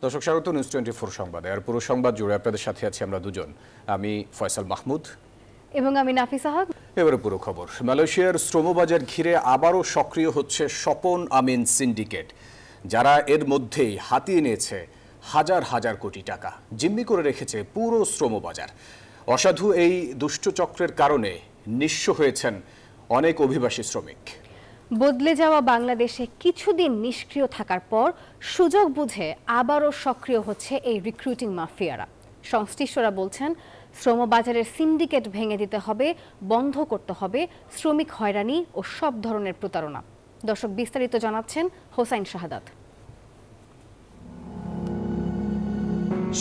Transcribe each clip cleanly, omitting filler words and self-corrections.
দর্শক স্বাগত নিউজ 24 সংবাদে। আর পুরো সংবাদ জুড়ে আপনাদের সাথে আছি আমরা দুজন, আমি ফয়সাল মাহমুদ এবং আমি নাফিসা হক। এবারে পুরো খবর। মালয়েশিয়ার শ্রমবাজার ঘিরে আবারও সক্রিয় হচ্ছে স্বপন আমিন সিন্ডিকেট, যারা এর মধ্যেই হাতিয়ে নিয়েছে হাজার হাজার কোটি টাকা, জিম্মি করে রেখেছে পুরো শ্রমবাজার। অসাধু এই দুষ্টচক্রের কারণে নিঃস্ব হয়েছেন অনেক অভিবাসী শ্রমিক। বদলে যাওয়া বাংলাদেশে কিছুদিন নিষ্ক্রিয় থাকার পর সুযোগ বুঝে আবারও সক্রিয় হচ্ছে এই রিক্রুটিং মাফিয়ারা। সংশ্লিষ্টরা বলছেন, শ্রমবাজারের সিন্ডিকেট ভেঙে দিতে হবে, বন্ধ করতে হবে শ্রমিক হয়রানি ও সব ধরনের প্রতারণা। দর্শক বিস্তারিত জানাচ্ছেন হোসাইন শাহাদাত।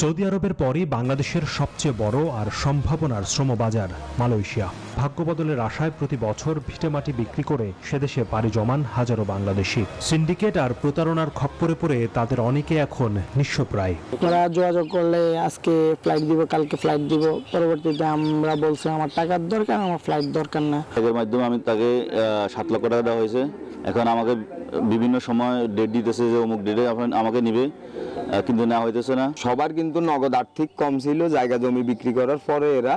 সৌদি আরবের পরই বাংলাদেশের সবচেয়ে বড় আর সম্ভাবনার শ্রমবাজার মালয়েশিয়া। ভাগ্য বদলের আশায় প্রতি বছর ভিটেমাটি বিক্রি করে সেদেশে পাড়ি জমান হাজারো বাংলাদেশি। সিন্ডিকেট আর প্রতারণার খপ্পরে পড়ে তাদের অনেকে এখন নিঃস্বপ্রায়। ওরা যোগাযোগ করলে আজকে ফ্লাইট দিব, কালকে ফ্লাইট দিব, পরবর্তীতে আমরা বলছি আমার টাকার দরকার, আমার ফ্লাইট দরকার না। এর মাধ্যমে আমি তাকে 7 লক্ষ টাকা দেওয়া হয়েছে। এখন আমাকে বিভিন্ন সময় ডেট দিতেছে যে অমুক ডেটে আমাকে নিবে, কিন্তু না হইতেছে না। সবার কিন্তু নগদ আর্থিক কম ছিল, জায়গা জমি বিক্রি করার পরে এরা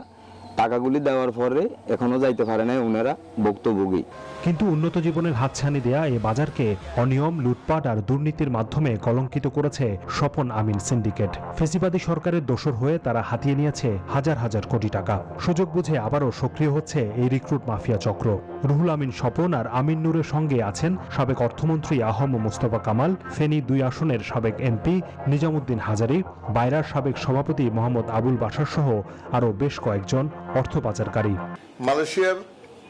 টাকাগুলি দেওয়ার পরে এখনো যাইতে পারে না, ওনারা ভুক্তভোগী। কিন্তু উন্নত জীবনের হাতছানি দেয়া এই বাজারকে অনিয়ম, লুটপাট আর দুর্নীতির মাধ্যমে কলঙ্কিত করেছে স্বপন আমিন সিন্ডিকেট। ফেসিবাদী সরকারের দোসর হয়ে তারা হাতিয়ে নিয়েছে হাজার হাজার কোটি টাকা। সুযোগ বুঝে আবারও সক্রিয় হচ্ছে এই রিক্রুট মাফিয়া চক্র। রুহুল আমিন স্বপন আর আমিন নূরের সঙ্গে আছেন সাবেক অর্থমন্ত্রী আহম মোস্তফা কামাল, ফেনী 2 আসনের সাবেক এমপি নিজামুদ্দিন হাজারি, বাইরার সাবেক সভাপতি মোহাম্মদ আবুল বাশার সহ আরও বেশ কয়েকজন অর্থ পাচারকারী। মালয়েশিয়ার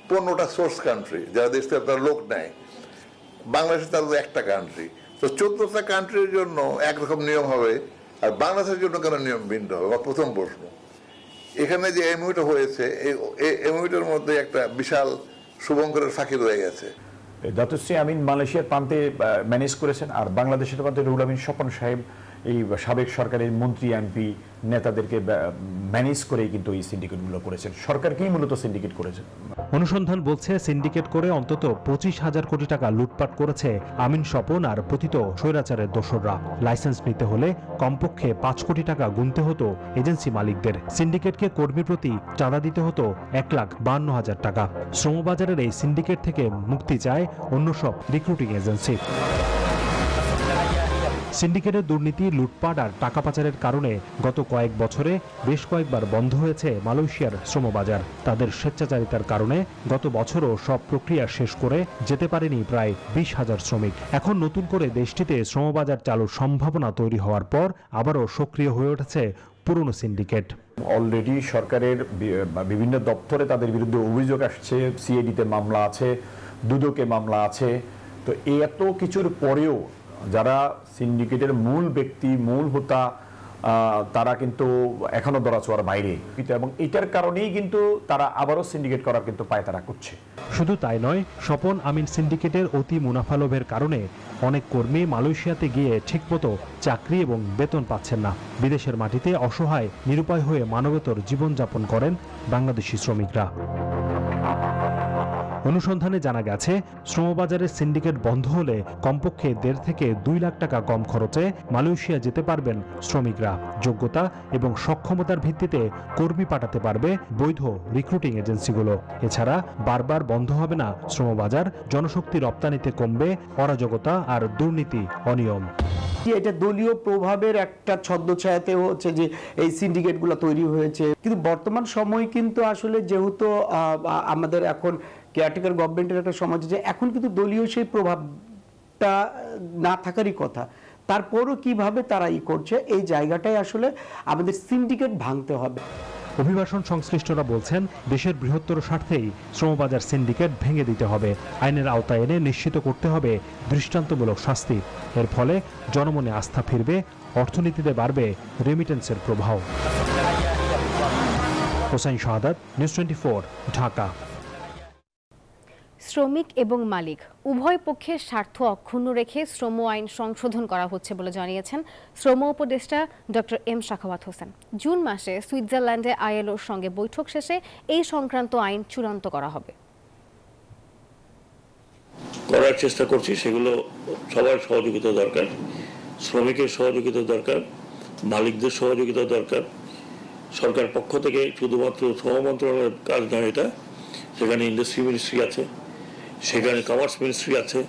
15টা সোর্স কান্ট্রি, যারা দেশ থেকে আপনার লোক নেয়। বাংলাদেশে তার একটা কান্ট্রি, তো 14টা কান্ট্রির জন্য একরকম নিয়ম হবে, আর বাংলাদেশের জন্য কেন নিয়ম ভিন্ন হবে? আমার প্রথম প্রশ্ন। এখানে যে এমইউটা হয়েছে, এই এমইউটার মধ্যে একটা বিশাল শুভঙ্করের ফাঁকি রয়ে গেছে। দাতুশ্রী আমিন মালয়েশিয়ার প্রান্তে ম্যানেজ করেছেন, আর বাংলাদেশের প্রান্তে রুহুল আমিন স্বপন সাহেব এই সাবেক সরকারের মন্ত্রী, এমপি নেতাদেরকে ম্যানেজ করেই কিন্তু এই সিন্ডিকেটগুলো করেছেন। সরকারকেই মূলত সিন্ডিকেট করেছেন। অনুসন্ধান বলছে সিন্ডিকেট করে অন্তত 25,000 কোটি টাকা লুটপাট করেছে আমিন স্বপন আর পতিত স্বৈরাচারের দোসররা। লাইসেন্স নিতে হলে কমপক্ষে 5 কোটি টাকা গুনতে হতো এজেন্সি মালিকদের। সিন্ডিকেটকে কর্মী প্রতি চাঁদা দিতে হতো 1,52,000 টাকা। শ্রমবাজারের এই সিন্ডিকেট থেকে মুক্তি চায় অন্য সব রিক্রুটিং এজেন্সি। সিন্ডিকেটের দুর্নীতি, লুটপাট আর টাকা পাচারের কারণে গত কয়েক বছরে বেশ কয়েকবার বন্ধ হয়েছে মালয়েশিয়ার শ্রমবাজার। তাদের স্বেচ্ছাচারিতার কারণে গত বছরও সব প্রক্রিয়া শেষ করে যেতে পারেনি প্রায় 20,000 শ্রমিক। এখন নতুন করে দেশটিতে শ্রমবাজার চালুর সম্ভাবনা তৈরি হওয়ার পর আবারও সক্রিয় হয়ে উঠেছে পুরনো সিন্ডিকেট। অলরেডি সরকারের বিভিন্ন দপ্তরে তাদের বিরুদ্ধে অভিযোগ আসছে, সিআইডিতে মামলা আছে, দুদকে মামলা আছে। তো এত কিছুর পরেও যারা সিন্ডিকেটের মূল ব্যক্তি, মূল হোতা, তারা কিন্তু এখনো ধরাছোঁয়ার বাইরে, এবং এটার কারণেই কিন্তু তারা আবারও সিন্ডিকেট করার কিন্তু পায়তারা করছে। শুধু তাই নয়, স্বপন আমিন সিন্ডিকেটের অতি মুনাফা লোভের কারণে অনেক কর্মী মালয়েশিয়াতে গিয়ে ঠিকমতো চাকরি এবং বেতন পাচ্ছেন না। বিদেশের মাটিতে অসহায় নিরুপায় হয়ে মানবেতর জীবনযাপন করেন বাংলাদেশি শ্রমিকরা। অনুসন্ধানে জানা গেছে, শ্রমবাজারের সিন্ডিকেট বন্ধ হলে কমপক্ষে 1.5 থেকে 2 লাখ টাকা কম খরচে মালয়েশিয়া যেতে পারবেন শ্রমিকরা। যোগ্যতা এবং সক্ষমতার ভিত্তিতে কর্মী পাঠাতে পারবে বৈধ রিক্রুটিং এজেন্সিগুলো। এছাড়া বারবার বন্ধ হবে না শ্রমবাজার, জনশক্তি রপ্তানিতে কমবে অরাজকতা আর দুর্নীতি, অনিয়ম। এটা দলীয় প্রভাবের একটা ছদ্মছায়াতে হচ্ছে যে এই সিন্ডিকেটগুলো তৈরি হয়েছে। কিন্তু বর্তমান সময় কিন্তু আসলে যেহেতু আমাদের এখন কেয়ারটেকার গভর্নমেন্টের একটা সমাজ, যে এখন কিন্তু দলীয় সেই প্রভাবটা না থাকারই কথা, তারপরও কিভাবে তারা করছে, এই জায়গাটাই আসলে আমাদের সিন্ডিকেট ভাঙতে হবে। অভিবাসন সংশ্লিষ্টরা বলছেন, দেশের বৃহত্তর স্বার্থেই শ্রমবাজার সিন্ডিকেট ভেঙে দিতে হবে। আইনের আওতায় এনে নিশ্চিত করতে হবে দৃষ্টান্তমূলক শাস্তি। এর ফলে জনমনে আস্থা ফিরবে, অর্থনীতিতে বাড়বে রেমিটেন্সের প্রভাব। হোসাইন শাহাদাত, নিউজ 24, ঢাকা। শ্রমিক এবং মালিক উভয় পক্ষের স্বার্থ অক্ষুণ্ণ রেখে শ্রম আইন সংশোধন করা হচ্ছে বলে জানিয়েছেন শ্রম উপদেষ্টা doctor M Shakhawat Hossain. June মাসে সুইজারল্যান্ডে আইএলওর সঙ্গে বৈঠক শেষে এই সংক্রান্ত আইন চূড়ান্ত করা হবে। করার চেষ্টা করছি, সেগুলো সবার সহযোগিতা দরকার। শ্রমিকের সহযোগিতা দরকার, মালিকদের সহযোগিতা দরকার। সরকার পক্ষ থেকে শুধুমাত্র শ্রম মন্ত্রণালয়ের কাজ নয় এটা, সেখানে ইন্ডাস্ট্রি মিনিস্ট্রি আছে, সেখানে কমার্স মিনিস্ট্রি আছে,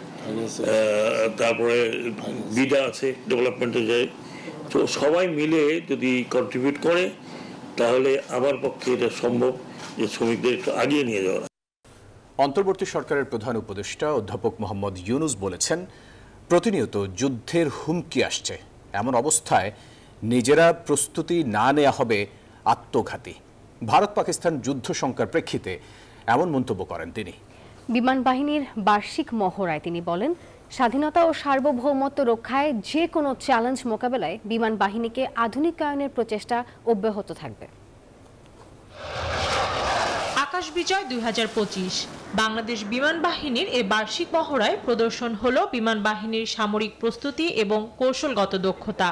তারপরে বিডা আছে ডেভেলপমেন্টে যায়। তো সবাই মিলে যদি কন্ট্রিবিউট করে তাহলে আমার পক্ষে এটা সম্ভব যে শ্রমিকদের একটু আগিয়ে নিয়ে যাওয়া। অন্তর্বর্তী সরকারের প্রধান উপদেষ্টা অধ্যাপক মোহাম্মদ ইউনুস বলেছেন, প্রতিনিয়ত যুদ্ধের হুমকি আসছে, এমন অবস্থায় নিজেরা প্রস্তুতি না নেওয়া হবে আত্মঘাতী। ভারত পাকিস্তান যুদ্ধ শঙ্কার প্রেক্ষিতে এমন মন্তব্য করেন তিনি। বিমান বাহিনীর বার্ষিক মহড়ায় তিনি বলেন, স্বাধীনতা ও সার্বভৌমত্ব রক্ষায় যে কোনো চ্যালেঞ্জ মোকাবেলায় বিমান বাহিনীকে আধুনিকায়নের প্রচেষ্টা অব্যাহত থাকবে। আকাশ বিজয় 2025 বাংলাদেশ বিমান বাহিনীর এই বার্ষিক মহড়ায় প্রদর্শন হলো বিমান বাহিনীর সামরিক প্রস্তুতি এবং কৌশলগত দক্ষতা।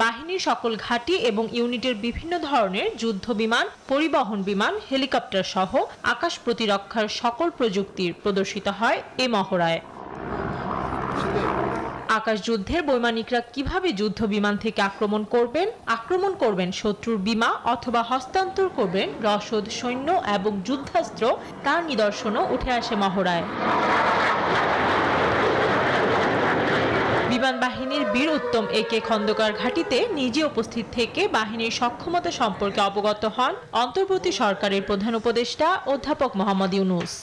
বাহিনীর সকল ঘাঁটি এবং ইউনিটের বিভিন্ন ধরনের যুদ্ধ বিমান, পরিবহন বিমান, হেলিকপ্টার সহ আকাশ প্রতিরক্ষার সকল প্রযুক্তির প্রদর্শিত হয় এই মহড়ায়। আকাশ যুদ্ধের বৈমানিকরা কিভাবে যুদ্ধ বিমান থেকে আক্রমণ করবেন শত্রুর বিমা অথবা হস্তান্তর করবেন রসদ, সৈন্য এবং যুদ্ধাস্ত্র, তার নিদর্শনও উঠে আসে মহড়ায়। বিমান বাহিনীর বীর উত্তম একে খন্দকার ঘাঁটিতে নিজে উপস্থিত থেকে বাহিনীর সক্ষমতা সম্পর্কে অবগত হন অন্তর্বর্তী সরকারের প্রধান উপদেষ্টা অধ্যাপক মোহাম্মদ ইউনুস।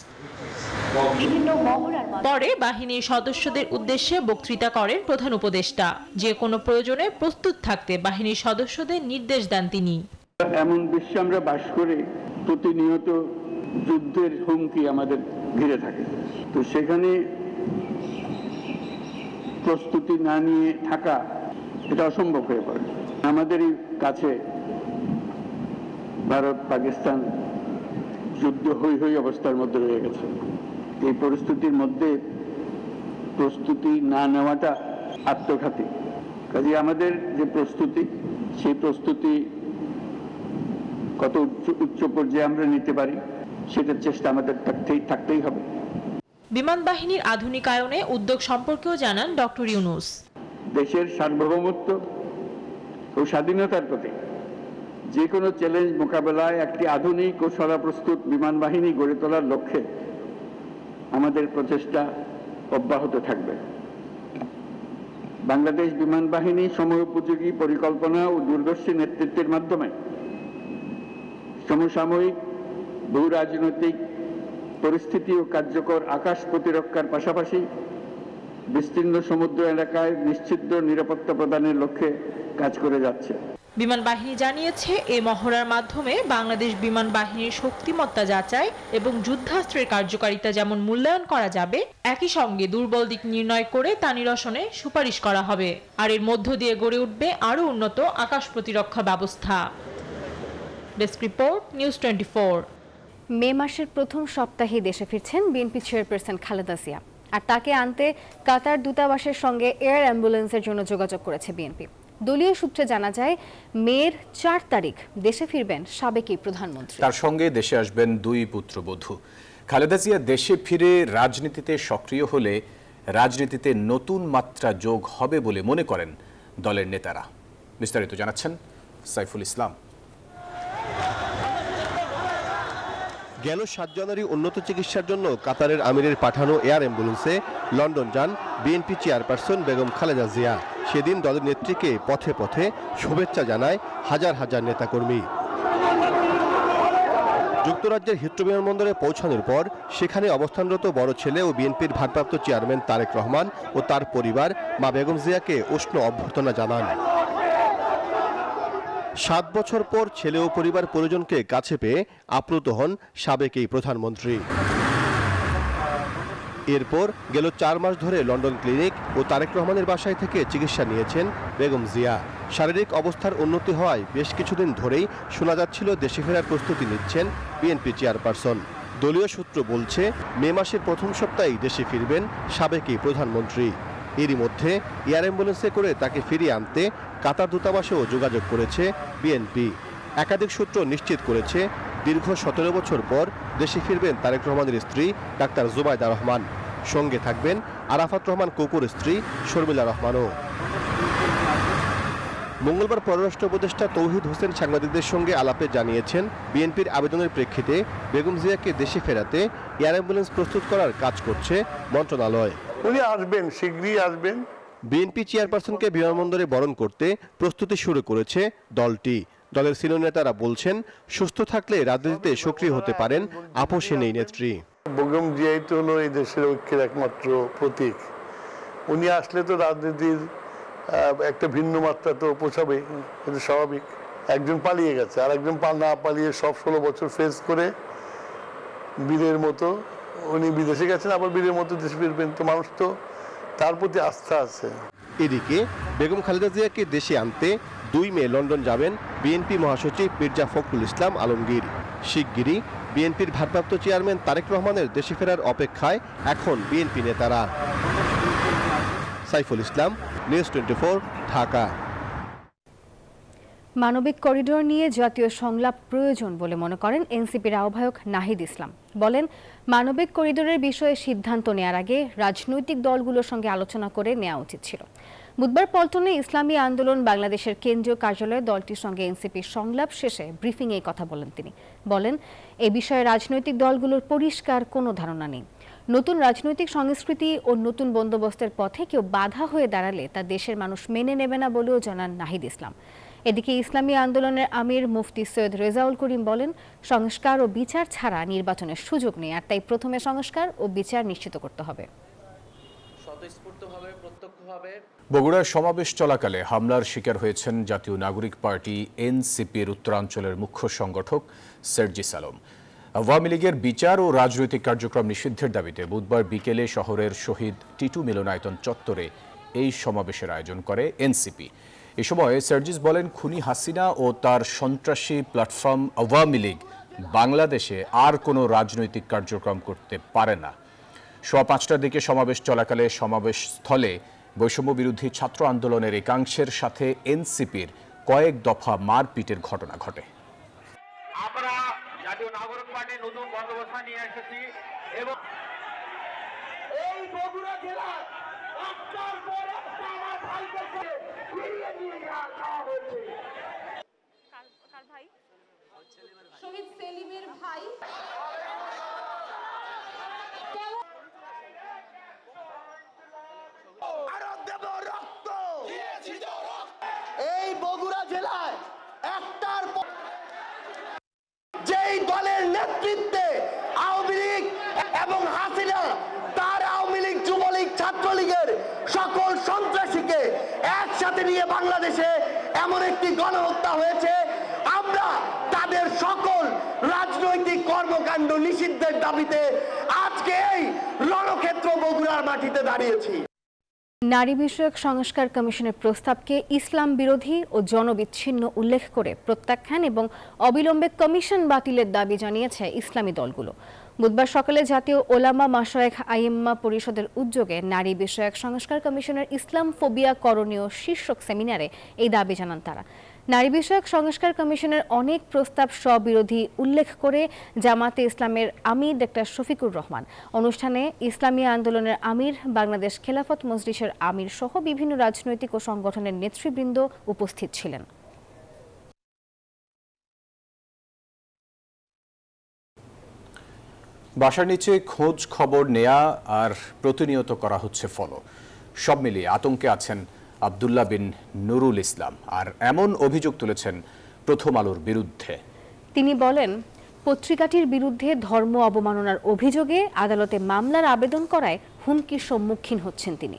পরে বাহিনীর সদস্যদের উদ্দেশ্যে বক্তৃতা করেন প্রধান উপদেষ্টা। যে কোনো প্রয়োজনে প্রস্তুত থাকতে বাহিনীর সদস্যদের নির্দেশ দেন তিনি। এমন বিশ্বে আমরা বাস করে প্রতিনিয়ত যুদ্ধের হুমকি আমাদের ঘিরে থাকে, তো সেখানে প্রস্তুতি না নিয়ে থাকা এটা অসম্ভব হয়ে পড়ে। আমাদেরই কাছে ভারত পাকিস্তান যুদ্ধ হই অবস্থার মধ্যে রয়ে গেছে। এই পরিস্থিতির মধ্যে প্রস্তুতি না নেওয়াটা আত্মঘাতী। কাজে আমাদের যে প্রস্তুতি, সেই প্রস্তুতি কত উচ্চ পর্যায়ে আমরা নিতে পারি সেটার চেষ্টা আমাদের থাকতেই হবে। বিমান বাহিনীর আধুনিকায়নে উদ্যোগ সম্পর্কেও জানান ডক্টর ইউনুস। দেশের সার্বভৌমত্ব ও স্বাধীনতার প্রতি যে কোনো চ্যালেঞ্জ মোকাবেলায় একটি আধুনিক ও সদাপ্রস্তুত বিমান বাহিনী গড়ে তোলার লক্ষ্যে আমাদের প্রচেষ্টা অব্যাহত থাকবে। বাংলাদেশ বিমান বাহিনী সময়োপযোগী পরিকল্পনা ও দূরদর্শী নেতৃত্বের মাধ্যমে সমসাময়িক ভূ রাজনৈতিক পরিস্থিতি ও কার্যকর আকাশ প্রতিরক্ষার পাশাপাশি বিস্তীর্ণ সমুদ্র এলাকায় নিশ্চিত নিরাপত্তা প্রদানের লক্ষ্যে কাজ করে যাচ্ছে। বিমান বাহিনী জানিয়েছে, এই মহড়ার মাধ্যমে বাংলাদেশ বিমান বাহিনীর শক্তিমত্তা যাচাই এবং যুদ্ধাস্ত্রের কার্যকারিতা যেমন মূল্যায়ন করা যাবে, একই সঙ্গে দুর্বল দিক নির্ণয় করে তা নিরসনে সুপারিশ করা হবে। আর এর মধ্য দিয়ে গড়ে উঠবে আরও উন্নত আকাশ প্রতিরক্ষা ব্যবস্থা। Desk report, news 24। মে মাসের প্রথম সপ্তাহে দেশে ফিরছেন বিএনপি চেয়ারপারসন খালেদা জিয়া, আর তাকে আনতে কাতার দূতাবাসের সঙ্গে এয়ার অ্যাম্বুলেন্সের জন্য যোগাযোগ করেছে বিএনপি। দলীয় সূত্রে জানা যায়, মের 4 তারিখ দেশে ফিরবেন সাবেক প্রধানমন্ত্রী। তার সঙ্গে দেশে আসবেন 2 পুত্রবধূ। খালেদা জিয়া দেশে ফিরে রাজনীতিতে সক্রিয় হলে রাজনীতিতে নতুন মাত্রা যোগ হবে বলে মনে করেন দলের নেতারা। বিস্তারিত জানাচ্ছেন সাইফুল ইসলাম। গেল 7 জানুয়ারি উন্নত চিকিৎসার জন্য কাতারের আমিরের পাঠানো এয়ার অ্যাম্বুলেন্সে লন্ডন যান বিএনপি চেয়ারপারসন বেগম খালেদা জিয়া। সেদিন দলের নেত্রীকে পথে পথে শুভেচ্ছা জানায় হাজার হাজার নেতাকর্মী। যুক্তরাজ্যের হিথ্রো বিমানবন্দরে পৌঁছানোর পর সেখানে অবস্থানরত বড় ছেলে ও বিএনপির ভারপ্রাপ্ত চেয়ারম্যান তারেক রহমান ও তার পরিবার মা বেগম জিয়াকে উষ্ণ অভ্যর্থনা জানান। 7 বছর পর ছেলে ও পরিবার পরিজনকে কাছে পেয়ে আপ্লুত হন সাবেক এই প্রধানমন্ত্রী। এরপর গেল 4 মাস ধরে লন্ডন ক্লিনিক ও তারেক রহমানের বাসায় থেকে চিকিৎসা নিয়েছেন বেগম জিয়া। শারীরিক অবস্থার উন্নতি হওয়ায় বেশ কিছুদিন ধরেই শোনা যাচ্ছিল দেশে ফেরার প্রস্তুতি নিচ্ছেন বিএনপি চেয়ারপারসন। দলীয় সূত্র বলছে, মে মাসের প্রথম সপ্তাহেই দেশে ফিরবেন সাবেক এই প্রধানমন্ত্রী। এরই মধ্যে এয়ার অ্যাম্বুলেন্সে করে তাকে ফিরিয়ে আনতে কাতার দূতাবাসেও যোগাযোগ করেছে বিএনপি। একাধিক সূত্র নিশ্চিত করেছে, দীর্ঘ 17 বছর পর দেশে ফিরবেন তারেক রহমানের স্ত্রী ডাক্তার জুবাইদা রহমান। সঙ্গে থাকবেন আরাফাত রহমান কোকুর স্ত্রী শর্মিলা রহমানও। মঙ্গলবার পররাষ্ট্র উপদেষ্টা তৌহিদ হোসেন সাংবাদিকদের সঙ্গে আলাপে জানিয়েছেন, বিএনপির আবেদনের প্রেক্ষিতে বেগম জিয়াকে দেশে ফেরাতে এয়ার অ্যাম্বুলেন্স প্রস্তুত করার কাজ করছে মন্ত্রণালয়। উনি আসবেন, শীঘ্রই আসবেন। বিএনপি চেয়ারপারসনকে বিমানবন্দরে বরণ করতে প্রস্তুতি শুরু করেছে দলটি। দলের সিনিয়র নেতারা বলছেন, সুস্থ থাকলে রাজনীতিতে সক্রিয় হতে পারেন আপোষে নেই নেত্রী। বেগম জিয়াই তো হলো এই দেশের ঐক্যের একমাত্র প্রতীক। উনি আসলে তো রাজনীতির একটা ভিন্ন মাত্রা তো পোষাবে, এটা স্বাভাবিক। একজন পালিয়ে গেছে, আর একজন না পালিয়ে সব 16 বছর ফেস করে বীরের মতো উনি বিদেশে গেছেন, আবার বীরের মতো দেশে ফিরবেন। তো মানুষ তো তার প্রতি আস্থা আছে। এদিকে বেগম খালেদা জিয়াকে দেশে আনতে 2 মে লন্ডন যাবেন বিএনপি মহাসচিব মির্জা ফখরুল ইসলাম আলমগীর। শিগগিরই বিএনপির ভারপ্রাপ্ত চেয়ারম্যান তারেক রহমানের দেশে ফেরার অপেক্ষায় এখন বিএনপি নেতারা। সাইফুল ইসলাম, নিউজ 24, ঢাকা। মানবিক করিডোর নিয়ে জাতীয় সংলাপ প্রয়োজন বলে মনে করেন এনসিপির আহ্বায়ক নাহিদ ইসলাম। বলেন, মানবিক করিডোরের বিষয়ে সিদ্ধান্ত নেওয়ার আগে রাজনৈতিক দলগুলোর সঙ্গে আলোচনা করে নেওয়া উচিত ছিল। বুধবার পল্টনে ইসলামী আন্দোলন বাংলাদেশের কেন্দ্রীয় কার্যালয়ে দলটির সঙ্গে এনসিপির সংলাপ শেষে ব্রিফিংয়ে কথা বলেন তিনি। বলেন, এ বিষয়ে রাজনৈতিক দলগুলোর পরিষ্কার কোনো ধারণা নেই। নতুন রাজনৈতিক সংস্কৃতি ও নতুন বন্দোবস্তের পথে কেউ বাধা হয়ে দাঁড়ালে তা দেশের মানুষ মেনে নেবে না বলেও জানান নাহিদ ইসলাম। এদিকে ইসলামী আন্দোলনের আমির মুফতি সৈয়দ রেজাউল করিম বলেন, সংস্কার ও বিচার ছাড়া নির্বাচনের সুযোগ নেই, আর তাই প্রথমে সংস্কার ও বিচার নিশ্চিত করতে হবে। বগুড়ার সমাবেশ চলাকালে হামলার শিকার হয়েছেন জাতীয় নাগরিক পার্টি এনসিপির উত্তরাঞ্চলের মুখ্য সংগঠক সার্জিস আলম। আওয়ামী লীগের বিচার ও রাজনৈতিক কার্যক্রম নিষিদ্ধের দাবিতে বুধবার বিকেলে শহরের শহীদ টিটু মিলনায়তন চত্বরে এই সমাবেশের আয়োজন করে এনসিপি। এ সময় সার্জিস বলেন, খুনি হাসিনা ও তার সন্ত্রাসী প্ল্যাটফর্ম আওয়ামী লীগ বাংলাদেশে আর কোনো রাজনৈতিক কার্যক্রম করতে পারে না। 5:15টার দিকে সমাবেশ চলাকালে সমাবেশ স্থলে বৈষম্য বিরোধী ছাত্র আন্দোলনের একাংশের সাথে এনসিপির কয়েক দফা মারপিটের ঘটনা ঘটে। আমরা জাতীয় নাগরিক পার্টির নতুন বন্দোবস্ত নিয়ে এসেছি এবং এই বগুড়া জেলা একটার পর একটা আমার ভাইদেরকে ফিরিয়ে নিয়ে যাওয়া হয়েছে। কার ভাই? শহীদ সেলিমের ভাই। এই বগুড়া জেলায় একটার পর যেই দলের নেতৃত্বে আওয়ামী লীগ এবং হাসিনা তার আওয়ামী লীগ, যুবলীগ, ছাত্রলীগের সকল সন্ত্রাসীকে একসাথে নিয়ে বাংলাদেশে এমন একটি গণহত্যা হয়েছে, আমরা তাদের সকল রাজনৈতিক কর্মকাণ্ড নিষিদ্ধের দাবিতে আজকে এই রণক্ষেত্র বগুড়ার মাটিতে দাঁড়িয়েছি। নারী বিষয়ক সংস্কার কমিশনের প্রস্তাবকে ইসলাম বিরোধী ও জনবিচ্ছিন্ন উল্লেখ করে প্রত্যাখ্যান এবং অবিলম্বে কমিশন বাতিলের দাবি জানিয়েছে ইসলামী দলগুলো। বুধবার সকালে জাতীয় ওলামা মাশায়েখ আইম্মা পরিষদের উদ্যোগে নারী বিষয়ক সংস্কার কমিশনের ইসলাম ফোবিয়া করণীয় শীর্ষক সেমিনারে এই দাবি জানান তারা। নারী বিষয়ক সংস্কার কমিশনের অনেক প্রস্তাব স্ববিরোধী উল্লেখ করে জামাতে ইসলামের আমির ডক্টর শফিকুর রহমান, অনুষ্ঠানে ইসলামী আন্দোলনের আমির, বাংলাদেশ খেলাফত মজলিসের আমির সহ বিভিন্ন রাজনৈতিক ও সংগঠনের নেতৃবৃন্দ উপস্থিত ছিলেন। বাসার নিচে খোঁজ খবর নেয়া আর প্রতিনিয়ত করা হচ্ছে ফলো, সব মিলিয়ে আতঙ্কে আছেন আব্দুল্লাহ বিন নুরুল ইসলাম, আর এমন অভিযোগ তুলেছেন প্রথম আলোর বিরুদ্ধে। তিনি বলেন, পত্রিকাটির বিরুদ্ধে ধর্ম অবমাননার অভিযোগে আদালতে মামলার আবেদন করায় হুমকির সম্মুখীন হচ্ছেন তিনি।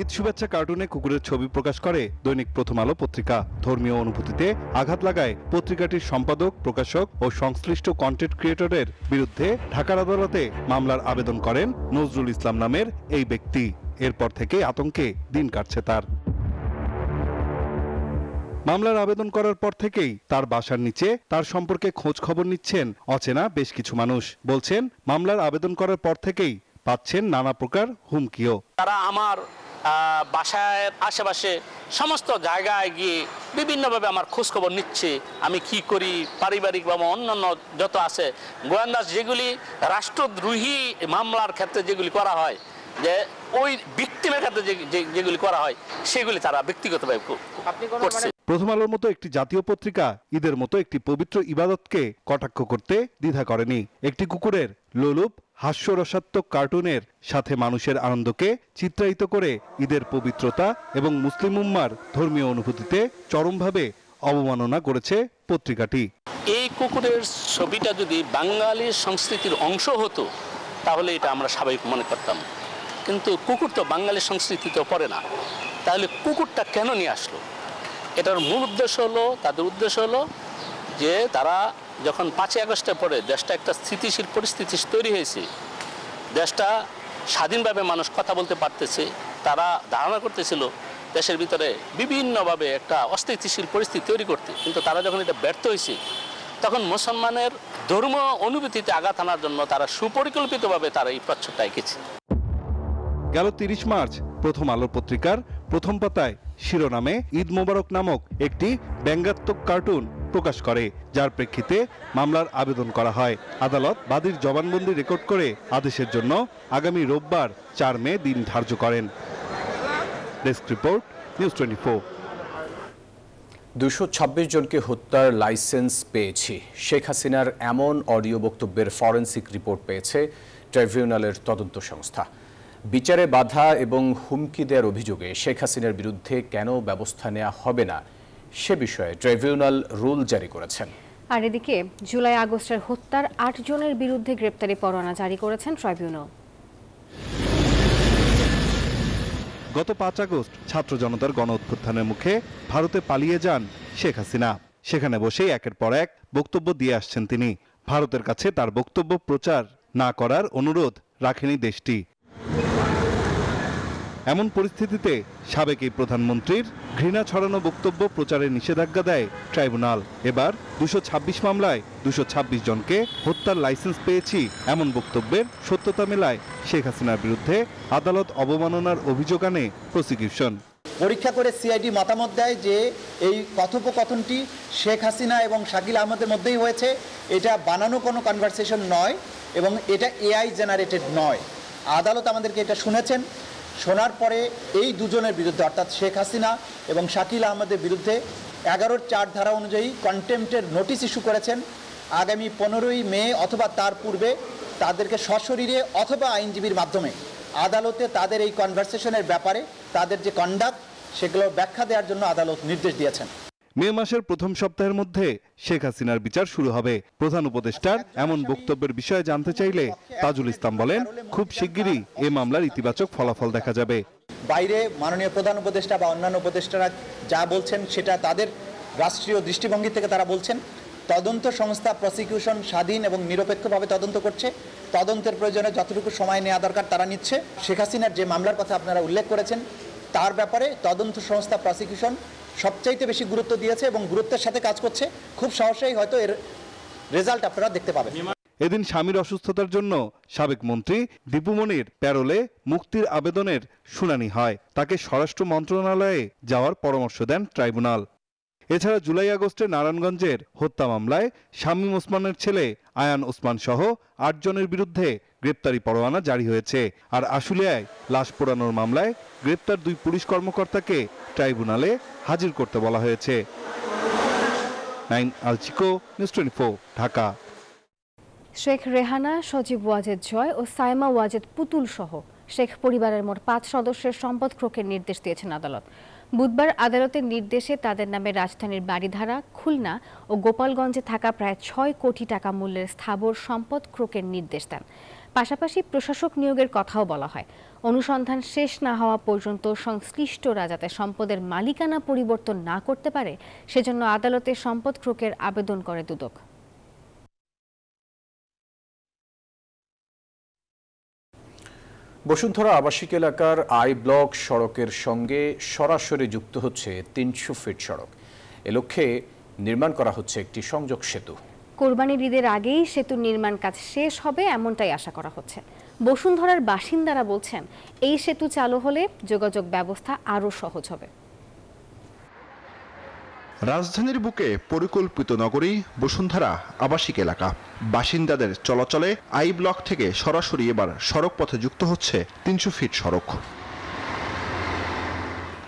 ঈদ শুভেচ্ছা কার্টুনে কুকুরের ছবি প্রকাশ করে দৈনিক প্রথম আলো পত্রিকা। ধর্মীয় অনুভূতিতে আঘাত লাগায় পত্রিকাটির সম্পাদক, প্রকাশক ও সংশ্লিষ্ট কন্টেন্ট ক্রিয়েটরের বিরুদ্ধে ঢাকার আদালতে মামলার আবেদন করেন নজরুল ইসলাম নামের এই ব্যক্তি। এরপর থেকে আতঙ্কে দিন কাটছে তার। মামলার আবেদন করার পর থেকেই তার বাসার নিচে তার সম্পর্কে খোঁজ খবর নিচ্ছেন অচেনা বেশ কিছু মানুষ। বলছেন, মামলার আবেদন করার পর থেকেই পাচ্ছেন নানা প্রকার হুমকিও। তারা আমার বাসায় আশেপাশে সমস্ত জায়গায় গিয়ে বিভিন্নভাবে আমার খোঁজখবর নিচ্ছে, আমি কি করি, পারিবারিক বা অন্যান্য যত আছে গোয়েন্দা যেগুলি রাষ্ট্রদ্রোহী মামলার ক্ষেত্রে যেগুলি করা হয়, যে ওই ভিকটিমের ক্ষেত্রে যেগুলি করা হয় সেগুলি তারা ব্যক্তিগতভাবে করছে। প্রথম আলোর মতো একটি জাতীয় পত্রিকা ঈদের মতো একটি পবিত্র ইবাদতকে কটাক্ষ করতে দ্বিধা করেনি। একটি কুকুরের লোলুপ হাস্যরসাত্মক কার্টুনের সাথে মানুষের আনন্দকে চিত্রায়িত করে ঈদের পবিত্রতা এবং মুসলিম উম্মার ধর্মীয় অনুভূতিতে চরমভাবে অবমাননা করেছে পত্রিকাটি। এই কুকুরের ছবিটা যদি বাঙালির সংস্কৃতির অংশ হতো তাহলে এটা আমরা স্বাভাবিক মনে করতাম, কিন্তু কুকুর তো বাঙালির সংস্কৃতিতে পড়ে না, তাহলে কুকুরটা কেন নিয়ে আসলো? এটার মূল উদ্দেশ্য হলো, তাদের উদ্দেশ্য হলো যে তারা যখন 5ই আগস্টের পরে দেশটা একটা স্থিতিশীল পরিস্থিতি তৈরি হয়েছে, দেশটা স্বাধীনভাবে মানুষ কথা বলতে পারতেছে, তারা ধারণা করতেছিল দেশের ভিতরে বিভিন্নভাবে একটা অস্থিতিশীল পরিস্থিতি তৈরি করতে, কিন্তু তারা যখন এটা ব্যর্থ হয়েছে তখন মুসলমানের ধর্ম অনুভূতিতে আঘাত আনার জন্য তারা সুপরিকল্পিতভাবে তারা এই প্রচ্ছদটা এঁকেছে। গেল 30 মার্চ প্রথম আলো পত্রিকার প্রথম পাতায় শিরোনামে ঈদ মোবারক নামক একটি ব্যঙ্গাত্মক কার্টুন প্রকাশ করে, যার প্রেক্ষিতে মামলার আবেদন করা হয়। আদালত বাদীর জবানবন্দি রেকর্ড করে আদেশের জন্য আগামী রোববার 4 মে দিন ধার্য করেন। Desk report, news 24। 226 জনকে হত্যার লাইসেন্স পেয়েছি, শেখ হাসিনার এমন অডিও বক্তব্যের ফরেনসিক রিপোর্ট পেয়েছে ট্রাইব্যুনালের তদন্ত সংস্থা। বিচারে বাধা এবং হুমকি দেওয়ার অভিযোগে শেখ হাসিনার বিরুদ্ধে কেন ব্যবস্থা নেওয়া হবে না সে বিষয়ে ট্রাইব্যুনাল রুল জারি করেছেন। আর এদিকে জুলাই আগস্টের হত্যার 8 জনের বিরুদ্ধে গ্রেপ্তারি পরোয়ানা জারি করেছেন ট্রাইব্যুনাল। গত 5 আগস্ট ছাত্র জনতার গণ অভ্যুত্থানের মুখে ভারতে পালিয়ে যান শেখ হাসিনা। সেখানে বসেই একের পর এক বক্তব্য দিয়ে আসছেন তিনি। ভারতের কাছে তার বক্তব্য প্রচার না করার অনুরোধ রাখেনি দেশটি। এমন পরিস্থিতিতে সাবেক এই প্রধানমন্ত্রীর ঘৃণা ছড়ানো বক্তব্য প্রচারের নিষেধাজ্ঞা দেয় ট্রাইব্যুনাল। এবার 226 মামলায় 226 জনকে হত্যার লাইসেন্স পেয়েছি এমন বক্তব্যের সত্যতা মেলায় শেখ হাসিনার বিরুদ্ধে আদালত অবমাননার অভিযোগ আনে প্রসিকিউশন। পরীক্ষা করে সিআইডি মতামত দেয় যে এই কথোপকথনটি শেখ হাসিনা এবং শাকিল আহমেদের মধ্যেই হয়েছে, এটা বানানো কোনো কনভারসেশন নয় এবং এটা এআই জেনারেটেড নয়। আদালত আমাদেরকে এটা শুনেছেন, শোনার পরে এই দুজনের বিরুদ্ধে অর্থাৎ শেখ হাসিনা এবং শাকিল আহমেদের বিরুদ্ধে 11-4 ধারা অনুযায়ী কন্টেম্পটের নোটিশ ইস্যু করেছেন। আগামী 15ই মে অথবা তার পূর্বে তাদেরকে সশরীরে অথবা আইনজীবীর মাধ্যমে আদালতে তাদের এই কনভারসেশনের ব্যাপারে তাদের যে কন্ডাক্ট সেগুলো ব্যাখ্যা দেওয়ার জন্য আদালত নির্দেশ দিয়েছেন। মে মাসের প্রথম সপ্তাহের মধ্যে শেখ হাসিনার বিচার শুরু হবে। প্রধান উপদেষ্টার এমন বক্তব্যের বিষয়ে জানতে চাইলে তাজুল ইসলাম বলেন, খুব শিগগিরই এ মামলার ইতিবাচক ফলাফল দেখা যাবে। বাইরে মাননীয় প্রধান উপদেষ্টা বা অন্যান্য উপদেষ্টারা যা বলছেন সেটা তাদের রাষ্ট্রীয় দৃষ্টিভঙ্গি থেকে তারা বলছেন। তদন্ত সংস্থা প্রসিকিউশন স্বাধীন এবং নিরপেক্ষভাবে তদন্ত করছে। তদন্তের প্রয়োজনে যতটুকু সময় নেওয়া দরকার তারা নিচ্ছে। শেখ হাসিনার যে মামলার কথা আপনারা উল্লেখ করেছেন তার ব্যাপারে তদন্ত সংস্থা প্রসিকিউশন সবচাইতে বেশি গুরুত্ব দিয়েছে এবং গুরুত্বের সাথে কাজ করছে। খুব সহসাই হয়তো এর রেজাল্ট আপনারা দেখতে পাবেন। এদিন স্বামীর অসুস্থতার জন্য সাবেক মন্ত্রী দীপু মনির প্যারোলে মুক্তির আবেদনের শুনানি হয়। তাকে স্বরাষ্ট্র মন্ত্রণালয়ে যাওয়ার পরামর্শ দেন ট্রাইব্যুনাল। এছাড়া জুলাই আগস্টে নারায়ণগঞ্জের হত্যা মামলায় শামীম ওসমানের ছেলে আয়ান ওসমান সহ 8 জনের বিরুদ্ধে গ্রেপ্তারি পরোয়ানা জারি হয়েছে। আর আশুলিয়ায় লাশ পোড়ানোর মামলায় গ্রেপ্তার 2 পুলিশ কর্মকর্তাকে ট্রাইব্যুনালে হাজির করতে বলা হয়েছে। নাইন আলচিকো, নিউজ 24, ঢাকা। শেখ রেহানা, সজীব ওয়াজেদ জয় ও সাইমা ওয়াজেদ পুতুল সহ শেখ পরিবারের মোট 5 সদস্যের সম্পদ ক্রোকের নির্দেশ দিয়েছেন আদালত। বুধবার আদালতের নির্দেশে তাদের নামে রাজধানীর বাড়িধারা, খুলনা ও গোপালগঞ্জে থাকা প্রায় 6 কোটি টাকা মূল্যের স্থাবর সম্পদ ক্রোকের নির্দেশ দেন। পাশাপাশি প্রশাসক নিয়োগের কথাও বলা হয়। অনুসন্ধান শেষ না হওয়া পর্যন্ত সংশ্লিষ্টরা যাতে সম্পদের মালিকানা পরিবর্তন না করতে পারে সেজন্য আদালতে সম্পদ ক্রোকের আবেদন করে দুদক। বসুন্ধরা আবাসিক এলাকার আই ব্লক সড়কের সঙ্গে সরাসরি যুক্ত হচ্ছে 300 ফিট সড়ক। এ লক্ষ্যে নির্মাণ করা হচ্ছে একটি সংযোগ সেতু। কোরবানির ঈদের আগেই সেতুর নির্মাণ কাজ শেষ হবে এমনটাই আশা করা হচ্ছে। বসুন্ধরার বাসিন্দারা বলছেন এই সেতু চালু হলে যোগাযোগ ব্যবস্থা আরও সহজ হবে। রাজধানীর বুকে পরিকল্পিত নগরী বসুন্ধরা আবাসিক এলাকা। বাসিন্দাদের চলাচলে আই ব্লক থেকে সরাসরি এবার সড়ক পথে যুক্ত হচ্ছে 300 ফিট সড়ক।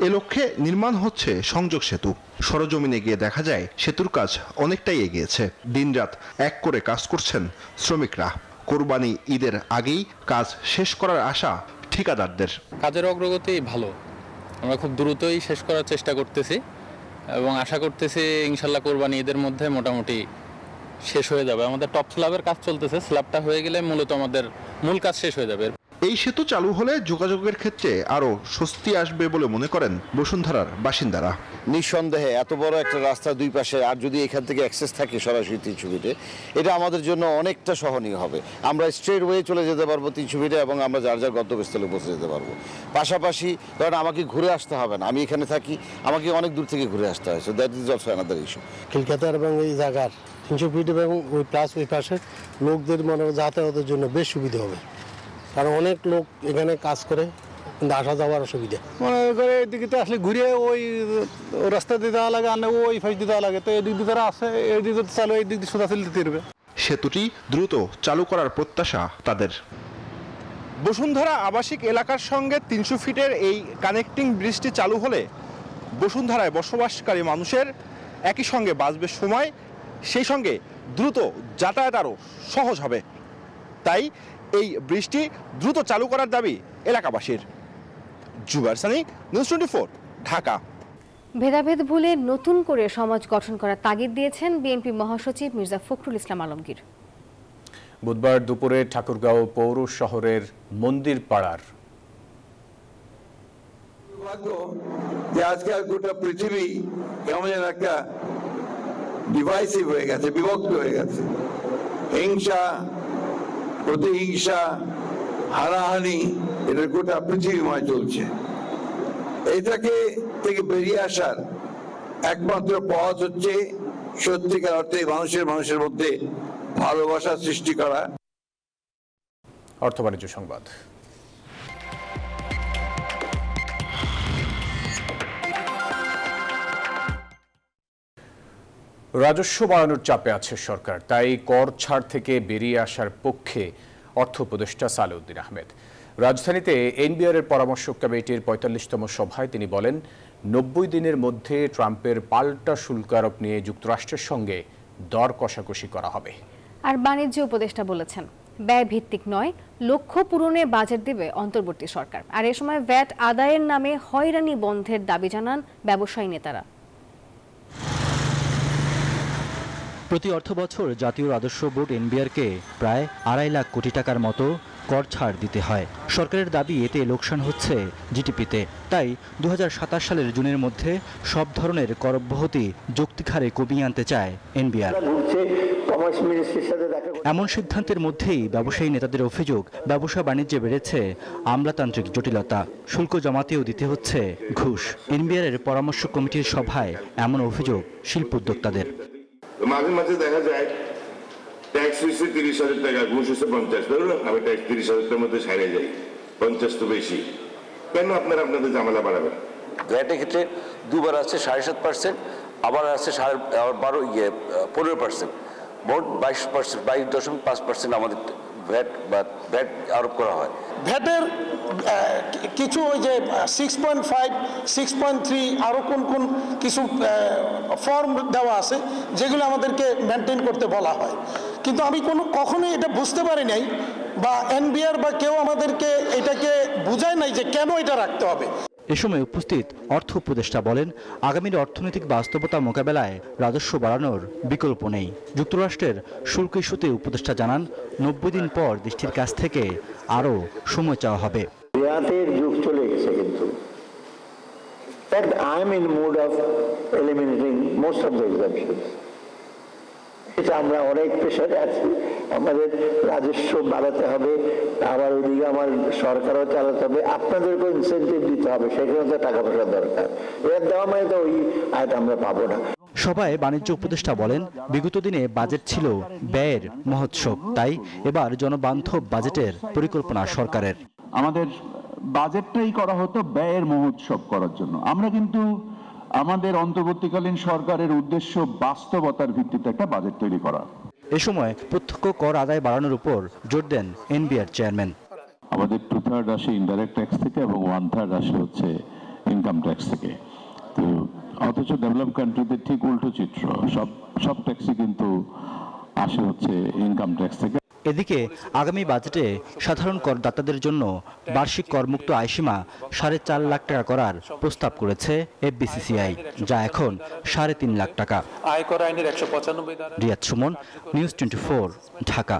এ লক্ষ্যে নির্মাণ হচ্ছে সংযোগ সেতু। সরজমিনে গিয়ে দেখা যায় সেতুর কাজ অনেকটাই এগিয়েছে। দিনরাত এক করে কাজ করছেন শ্রমিকরা। কোরবানি ঈদের আগেই কাজ শেষ করার আশা ঠিকাদারদের। কাজের অগ্রগতি ভালো, আমরা খুব দ্রুতই শেষ করার চেষ্টা করতেছি এবং আশা করতেছি ইনশাল্লাহ কোরবানি ঈদের মধ্যে মোটামুটি শেষ হয়ে যাবে। আমাদের টপ স্ল্যাবের কাজ চলতেছে, স্ল্যাবটা হয়ে গেলে মূলত আমাদের মূল কাজ শেষ হয়ে যাবে। এই সেতু চালু হলে যোগাযোগের ক্ষেত্রে আরো স্বস্তি আসবে বলে মনে করেন বসুন্ধরার বাসিন্দারা। নিঃসন্দেহে এত বড় একটা রাস্তার দুই পাশে আর যদি এখান থেকে অ্যাক্সেস থাকে সরাসরি 300 ফিটে, এটা আমাদের জন্য অনেকটা সহনীয় হবে। আমরা স্ট্রেট ওয়ে চলে যেতে পারবো 300 ফিটে এবং আমরা যার যার গন্তব্যস্থলে পৌঁছে যেতে পারবো। পাশাপাশি কারণ আমাকে ঘুরে আসতে হবে না, আমি এখানে থাকি, আমাকে অনেক দূর থেকে ঘুরে আসতে হয়। So that is also another issue. খিলকাতার এবং এই জায়গার 300 ফিট এবং ওই প্লাস ওই পাশে লোকদের যাতায়াতের জন্য বেশ সুবিধা হবে, কারণ অনেক লোক এখানে কাজ করে, কিন্তু আসা যাওয়ার অসুবিধা। মনে করে এদিকে তো আসলে ঘুরে ওই রাস্তা দিতে লাগে, আর ওই ফাইস দিতে লাগে, তো এদিক দিয়ে তারা আসে, এদিক দিয়ে চালু, এই দিক দিয়ে সোজা চলতে পারবে। সেতুটি দ্রুত চালু করার প্রত্যাশা তাদের। বসুন্ধরা আবাসিক এলাকার সঙ্গে 300 ফিটের এই কানেক্টিং ব্রিজটি চালু হলে বসুন্ধরায় বসবাসকারী মানুষের একই সঙ্গে বাঁচবে সময়, সেই সঙ্গে দ্রুত যাতায়াত আরও সহজ হবে। তাই এই ব্রিজটি দ্রুত চালু করার দাবি এলাকাবাসীর। জুবায়ের সানি, নিউজ 24, ঢাকা। ভেদাভেদ ভুলে নতুন করে সমাজ গঠন করার তাগিদ দিয়েছেন বিএনপি মহাসচিব মির্জা ফখরুল ইসলাম আলমগীর। বুধবার দুপুরে ঠাকুরগাঁও পৌর শহরের মন্দির পাড়ার আজকাল গোটা পৃথিবী কেমন যেন একটা ডিভাইসিভ হয়ে গেছে, বিভক্ত হয়ে গেছে। হিংসা, প্রতিহিংসা, হানাহানি, এটা গোটা পৃথিবীময় চলছে। এটাকে থেকে বেরিয়ে আসার একমাত্র পথ হচ্ছে সত্যিকার অর্থে মানুষের মধ্যে ভালোবাসা সৃষ্টি করা। অর্থ বাণিজ্য সংবাদ। রাজস্ব বাড়ানোর চাপে আছে সরকার, তাই কর ছাড় থেকে বেরিয়ে আসার পক্ষে অর্থ উপদেষ্টা সালেউদ্দিন আহমেদ। রাজধানীতে এনবিআর এর পরামর্শক কমিটির 45তম সভায় তিনি বলেন, 90 দিনের মধ্যে ট্রাম্পের পাল্টা শুল্ক আরোপ নিয়ে যুক্তরাষ্ট্রের সঙ্গে দর কষাকষি করা হবে। আর বাণিজ্য উপদেষ্টা বলেছেন, ব্যয় ভিত্তিক নয়, লক্ষ্য পূরণে বাজেট দেবে অন্তর্বর্তী সরকার। আর এ সময় ভ্যাট আদায়ের নামে হয়রানি বন্ধের দাবি জানান ব্যবসায়ী নেতারা। প্রতি অর্থবছর জাতীয় রাজস্ব বোর্ড এনবিআরকে প্রায় 2.5 লাখ কোটি টাকার মতো কর ছাড় দিতে হয়। সরকারের দাবি এতে লোকসান হচ্ছে জিডিপিতে। তাই 2027 সালের জুনের মধ্যে সব ধরনের কর অব্যাহতি যৌক্তিক হারে কমিয়ে আনতে চায় এনবিআর। এমন সিদ্ধান্তের মধ্যেই ব্যবসায়ী নেতাদের অভিযোগ, ব্যবসা বাণিজ্যে বেড়েছে আমলাতান্ত্রিক জটিলতা, শুল্ক জমাতেও দিতে হচ্ছে ঘুষ। এনবিআর এর পরামর্শ কমিটির সভায় এমন অভিযোগ শিল্প উদ্যোক্তাদের। মাঝে মাঝে দেখা যায় ট্যাক্স হয়েছে 30,000 টাকা, ঘুষ হচ্ছে 50, ধরুন আমি ট্যাক্স 30,000 মধ্যে সাইরে যাই, 50 তো বেশি। কেন আপনারা আপনাদের ঝামেলা বাড়াবেন? ভ্যাটের ক্ষেত্রে দুবার আছে 7.5%, আবার আছে 15%, মোট 22.5% আমাদের ভ্যাট আরোপ করা হয়। ভ্যাটের কিছু ওই যে 6.5, 6.3 আরও কোন কিছু ফর্ম দেওয়া আছে যেগুলো আমাদেরকে মেনটেন করতে বলা হয়, কিন্তু আমি কখনোই এটা বুঝতে পারি নাই বা এনবিআর বা কেউ আমাদেরকে এটাকে বুঝায় নাই যে কেন এটা রাখতে হবে। এ সময় উপস্থিত অর্থ উপদেষ্টা বলেন, আগামীর অর্থনৈতিক বাস্তবতা মোকাবেলায় রাজস্ব বাড়ানোর বিকল্প নেই। যুক্তরাষ্ট্রের শুল্ক ইস্যুতে উপদেষ্টা জানান, 90 দিন পর দেশটির কাছ থেকে আরও সময় চাওয়া হবে। রেয়াতের যুগ চলে গেছে, কিন্তু I am in mood of eliminating most of the exemptions. এটা আমরা অনেক প্রেশারে আছি, আমাদের রাজস্ব বাড়াতে হবে, আবার ওইদিকে আমার সরকারও চালাতে হবে, আপনাদেরকেও ইনসেন্টিভ দিতে হবে, সেখানে তো টাকা পয়সা দরকার। এর দেওয়া মানে তো ওই আয়টা আমরা পাবো না। সভায় বাণিজ্য উপদেষ্টা বলেন, বিগত দিনে বাজেট ছিল ব্যয়ের মহোৎসব, তাই এবার জনবান্ধব বাজেটের পরিকল্পনা সরকারের। আমাদের বাজেটটাই করা হতো ব্যয়ের মহোৎসব করার জন্য। আমরা কিন্তু আমাদের অন্তর্বর্তীকালীন সরকারের উদ্দেশ্য বাস্তবতার ভিত্তিতে একটা বাজেট তৈরি করা। এ সময় প্রত্যক্ষ কর আদায় বাড়ানোর উপর জোর দেন এনবিআর চেয়ারম্যান। আমাদের 2/3 আসে ইনডাইরেক্ট ট্যাক্স থেকে এবং 1/3 আসে হচ্ছে ইনকাম ট্যাক্স থেকে। তো অথচ ডেভেলপ কান্ট্রিতে ঠিক উল্টো চিত্র, সব ট্যাক্সই কিন্তু আসে হচ্ছে ইনকাম ট্যাক্স থেকে। এদিকে আগামী বাজেটে সাধারণ করদাতাদের জন্য বার্ষিক করমুক্ত আয়সীমা 4.5 লাখ টাকা করার প্রস্তাব করেছে এফবিসিসিআই, যা এখন 3.5 লাখ টাকা। আয়কর আইনের 195 ধারা। রিয়াদ সুমন, নিউজ 24, ঢাকা।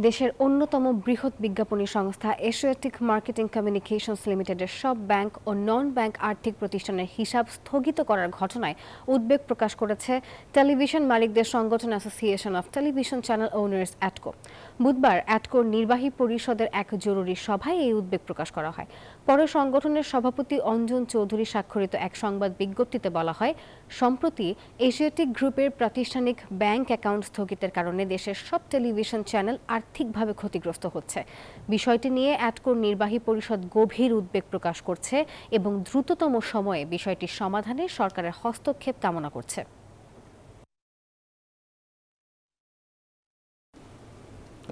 দেশের অন্যতম বৃহৎ বিজ্ঞাপনী সংস্থা এশিয়াটিক মার্কেটিং কমিউনিকেশনস লিমিটেডের সব ব্যাংক ও নন ব্যাংক আর্থিক প্রতিষ্ঠানের হিসাব স্থগিত করার ঘটনায় উদ্বেগ প্রকাশ করেছে টেলিভিশন মালিকদের সংগঠন association of television channel owners অ্যাটকো। বুধবার অ্যাটকোর নির্বাহী পরিষদের এক জরুরি সভায় এই উদ্বেগ প্রকাশ করা হয়। পরে সংগঠনের সভাপতি অঞ্জন চৌধুরী স্বাক্ষরিত এক সংবাদ বিজ্ঞপ্তিতে বলা হয়, সম্প্রতি এশিয়াটিক গ্রুপের প্রাতিষ্ঠানিক ব্যাংক অ্যাকাউন্ট স্থগিতের কারণে দেশের সব টেলিভিশন চ্যানেল আর্থিকভাবে ক্ষতিগ্রস্ত হচ্ছে। বিষয়টি নিয়ে অ্যাটকোর নির্বাহী পরিষদ গভীর উদ্বেগ প্রকাশ করছে এবং দ্রুততম সময়ে বিষয়টির সমাধানে সরকারের হস্তক্ষেপ কামনা করছে।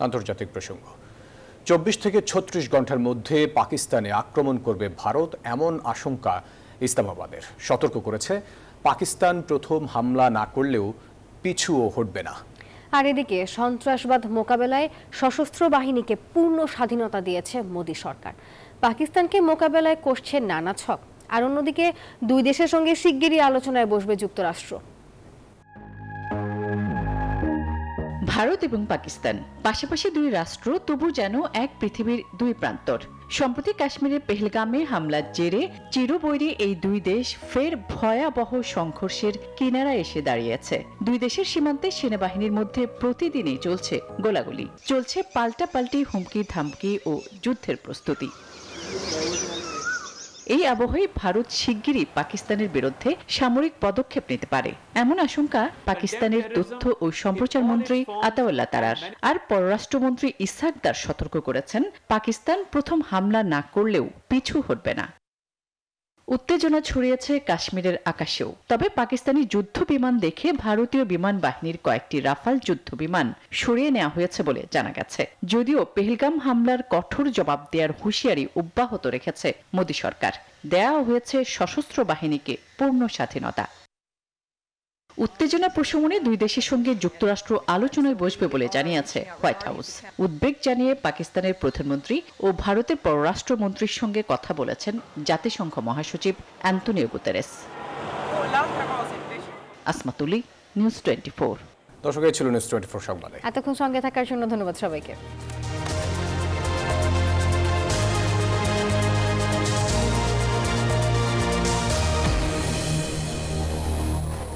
আন্তর্জাতিক প্রসঙ্গ। 24 থেকে 36 ঘন্টার মধ্যে পাকিস্তানে আক্রমণ করবে ভারত, এমন আশঙ্কা ইসলামাবাদের। সতর্ক করেছে, পাকিস্তান প্রথম হামলা না করলেও পিছুও হটবে না। আর এদিকে সন্ত্রাসবাদ মোকাবেলায় সশস্ত্র বাহিনীকে পূর্ণ স্বাধীনতা দিয়েছে মোদী সরকার। পাকিস্তানকে মোকাবেলায় কষছে নানা ছক। আর অন্যদিকে দুই দেশের সঙ্গে শিগগিরই আলোচনায় বসবে যুক্তরাষ্ট্র। ভারত এবং পাকিস্তান পাশাপাশি দুই রাষ্ট্র, তবু যেন এক পৃথিবীর দুই প্রান্তর। সম্প্রতি কাশ্মীরের পেহেলগামে হামলার জেরে চিরবৈরী এই দুই দেশ ফের ভয়াবহ সংঘর্ষের কিনারা এসে দাঁড়িয়েছে। দুই দেশের সীমান্তে সেনাবাহিনীর মধ্যে প্রতিদিনই চলছে গোলাগুলি, চলছে পাল্টাপাল্টি হুমকি ধামকি ও যুদ্ধের প্রস্তুতি। এই আবহে ভারত শিগগিরই পাকিস্তানের বিরুদ্ধে সামরিক পদক্ষেপ নিতে পারে, এমন আশঙ্কা পাকিস্তানের তথ্য ও সম্প্রচার মন্ত্রী আতাউল্লাহ তারার। আর পররাষ্ট্রমন্ত্রী ইসহাক দার সতর্ক করেছেন, পাকিস্তান প্রথম হামলা না করলেও পিছু হটবে না। উত্তেজনা ছড়িয়েছে কাশ্মীরের আকাশেও। তবে পাকিস্তানি যুদ্ধ বিমান দেখে ভারতীয় বিমান বাহিনীর কয়েকটি রাফাল যুদ্ধ বিমান সরিয়ে নেওয়া হয়েছে বলে জানা গেছে। যদিও পেহেলগাম হামলার কঠোর জবাব দেওয়ার হুঁশিয়ারি অব্যাহত রেখেছে মোদী সরকার। দেয়া হয়েছে সশস্ত্র বাহিনীকে পূর্ণ স্বাধীনতা। উত্তেজনা প্রশমনে দুই দেশের সঙ্গে যুক্তরাষ্ট্র আলোচনায় বসবে বলে জানিয়েছে হোয়াইট হাউস। উদ্বেগ জানিয়ে পাকিস্তানের প্রধানমন্ত্রী ও ভারতের পররাষ্ট্রমন্ত্রীর সঙ্গে কথা বলেছেন জাতিসংঘ মহাসচিব অ্যান্তোনিও গুতেরেস। আসমাতুলি, নিউজ 24। দর্শক, এই ছিল নিউজ 24 সংবাদে। এতক্ষণ সঙ্গে থাকার জন্য ধন্যবাদ সবাইকে।